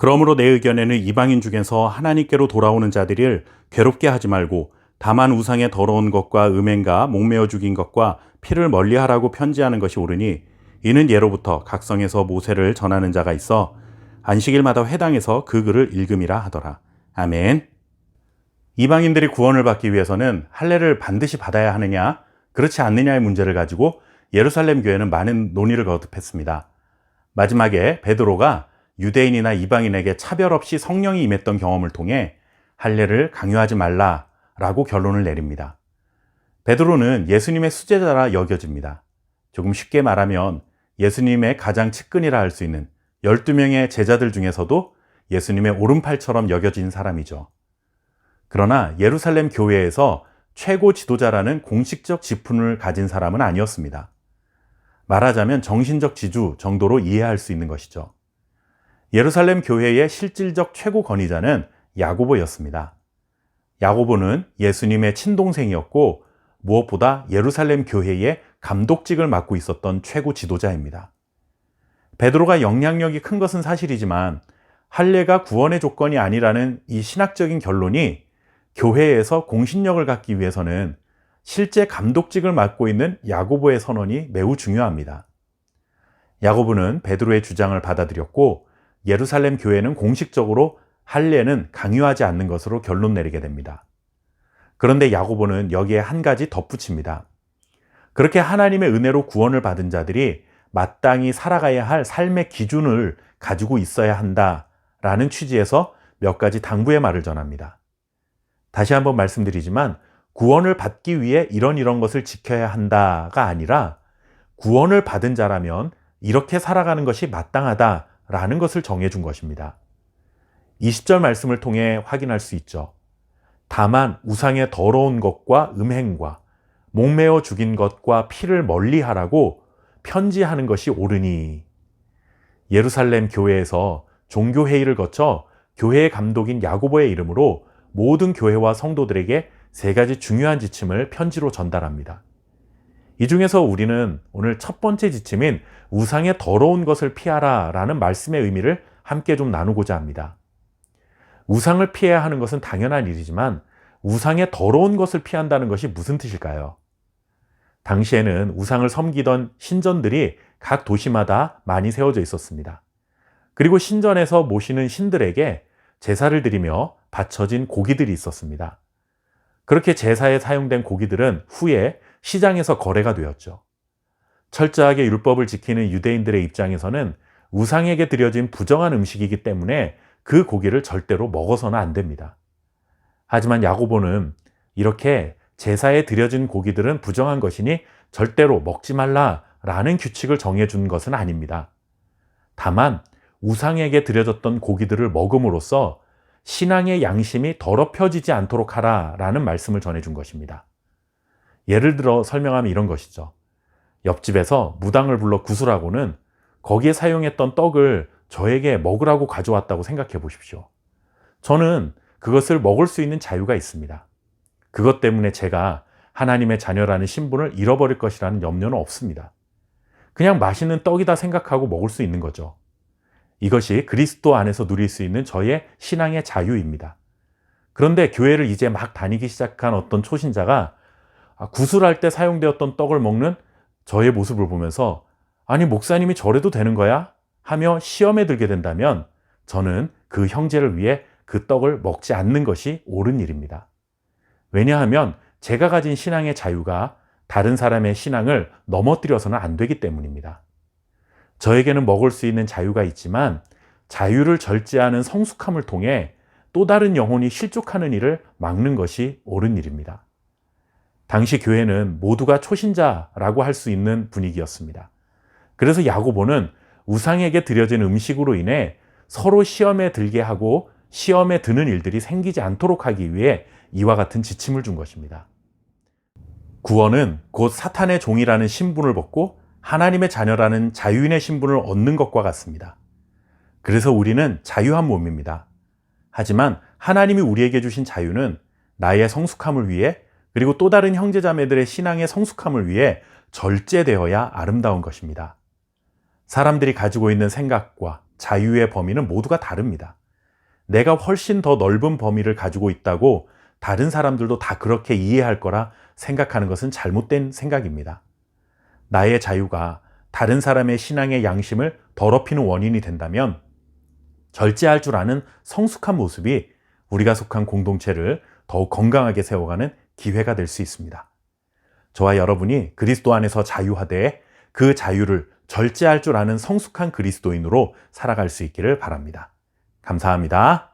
그러므로 내 의견에는 이방인 중에서 하나님께로 돌아오는 자들을 괴롭게 하지 말고 다만 우상의 더러운 것과 음행과 목매어 죽인 것과 피를 멀리하라고 편지하는 것이 옳으니 이는 예로부터 각성에서 모세를 전하는 자가 있어 안식일마다 회당에서 그 글을 읽음이라 하더라. 아멘. 이방인들이 구원을 받기 위해서는 할례를 반드시 받아야 하느냐, 그렇지 않느냐의 문제를 가지고 예루살렘 교회는 많은 논의를 거듭했습니다. 마지막에 베드로가 유대인이나 이방인에게 차별 없이 성령이 임했던 경험을 통해 할례를 강요하지 말라라고 결론을 내립니다. 베드로는 예수님의 수제자라 여겨집니다. 조금 쉽게 말하면 예수님의 가장 측근이라 할 수 있는 12명의 제자들 중에서도 예수님의 오른팔처럼 여겨진 사람이죠. 그러나 예루살렘 교회에서 최고 지도자라는 공식적 직분을 가진 사람은 아니었습니다. 말하자면 정신적 지주 정도로 이해할 수 있는 것이죠. 예루살렘 교회의 실질적 최고 권위자는 야고보였습니다. 야고보는 예수님의 친동생이었고 무엇보다 예루살렘 교회의 감독직을 맡고 있었던 최고 지도자입니다. 베드로가 영향력이 큰 것은 사실이지만 할례가 구원의 조건이 아니라는 이 신학적인 결론이 교회에서 공신력을 갖기 위해서는 실제 감독직을 맡고 있는 야고보의 선언이 매우 중요합니다. 야고보는 베드로의 주장을 받아들였고 예루살렘 교회는 공식적으로 할례는 강요하지 않는 것으로 결론 내리게 됩니다. 그런데 야고보는 여기에 한 가지 덧붙입니다. 그렇게 하나님의 은혜로 구원을 받은 자들이 마땅히 살아가야 할 삶의 기준을 가지고 있어야 한다라는 취지에서 몇 가지 당부의 말을 전합니다. 다시 한번 말씀드리지만 구원을 받기 위해 이런 것을 지켜야 한다가 아니라 구원을 받은 자라면 이렇게 살아가는 것이 마땅하다라는 것을 정해준 것입니다. 20절 말씀을 통해 확인할 수 있죠. 다만 우상의 더러운 것과 음행과 목매어 죽인 것과 피를 멀리하라고 편지하는 것이 옳으니. 예루살렘 교회에서 종교회의를 거쳐 교회의 감독인 야고보의 이름으로 모든 교회와 성도들에게 세 가지 중요한 지침을 편지로 전달합니다. 이 중에서 우리는 오늘 첫 번째 지침인 우상의 더러운 것을 피하라 라는 말씀의 의미를 함께 좀 나누고자 합니다. 우상을 피해야 하는 것은 당연한 일이지만 우상의 더러운 것을 피한다는 것이 무슨 뜻일까요? 당시에는 우상을 섬기던 신전들이 각 도시마다 많이 세워져 있었습니다. 그리고 신전에서 모시는 신들에게 제사를 드리며 바쳐진 고기들이 있었습니다. 그렇게 제사에 사용된 고기들은 후에 시장에서 거래가 되었죠. 철저하게 율법을 지키는 유대인들의 입장에서는 우상에게 드려진 부정한 음식이기 때문에 그 고기를 절대로 먹어서는 안 됩니다. 하지만 야고보는 이렇게 제사에 드려진 고기들은 부정한 것이니 절대로 먹지 말라라는 규칙을 정해준 것은 아닙니다. 다만 우상에게 드려졌던 고기들을 먹음으로써 신앙의 양심이 더럽혀지지 않도록 하라라는 말씀을 전해준 것입니다. 예를 들어 설명하면 이런 것이죠. 옆집에서 무당을 불러 구슬하고는 거기에 사용했던 떡을 저에게 먹으라고 가져왔다고 생각해 보십시오. 저는 그것을 먹을 수 있는 자유가 있습니다. 그것 때문에 제가 하나님의 자녀라는 신분을 잃어버릴 것이라는 염려는 없습니다. 그냥 맛있는 떡이다 생각하고 먹을 수 있는 거죠. 이것이 그리스도 안에서 누릴 수 있는 저의 신앙의 자유입니다. 그런데 교회를 이제 막 다니기 시작한 어떤 초신자가 구슬할 때 사용되었던 떡을 먹는 저의 모습을 보면서 아니 목사님이 저래도 되는 거야? 하며 시험에 들게 된다면 저는 그 형제를 위해 그 떡을 먹지 않는 것이 옳은 일입니다. 왜냐하면 제가 가진 신앙의 자유가 다른 사람의 신앙을 넘어뜨려서는 안 되기 때문입니다. 저에게는 먹을 수 있는 자유가 있지만 자유를 절제하는 성숙함을 통해 또 다른 영혼이 실족하는 일을 막는 것이 옳은 일입니다. 당시 교회는 모두가 초신자라고 할 수 있는 분위기였습니다. 그래서 야고보는 우상에게 드려진 음식으로 인해 서로 시험에 들게 하고 시험에 드는 일들이 생기지 않도록 하기 위해 이와 같은 지침을 준 것입니다. 구원은 곧 사탄의 종이라는 신분을 벗고 하나님의 자녀라는 자유인의 신분을 얻는 것과 같습니다. 그래서 우리는 자유한 몸입니다. 하지만 하나님이 우리에게 주신 자유는 나의 성숙함을 위해 그리고 또 다른 형제자매들의 신앙의 성숙함을 위해 절제되어야 아름다운 것입니다. 사람들이 가지고 있는 생각과 자유의 범위는 모두가 다릅니다. 내가 훨씬 더 넓은 범위를 가지고 있다고 다른 사람들도 다 그렇게 이해할 거라 생각하는 것은 잘못된 생각입니다. 나의 자유가 다른 사람의 신앙의 양심을 더럽히는 원인이 된다면 절제할 줄 아는 성숙한 모습이 우리가 속한 공동체를 더욱 건강하게 세워가는 기회가 될 수 있습니다. 저와 여러분이 그리스도 안에서 자유하되 그 자유를 절제할 줄 아는 성숙한 그리스도인으로 살아갈 수 있기를 바랍니다. 감사합니다.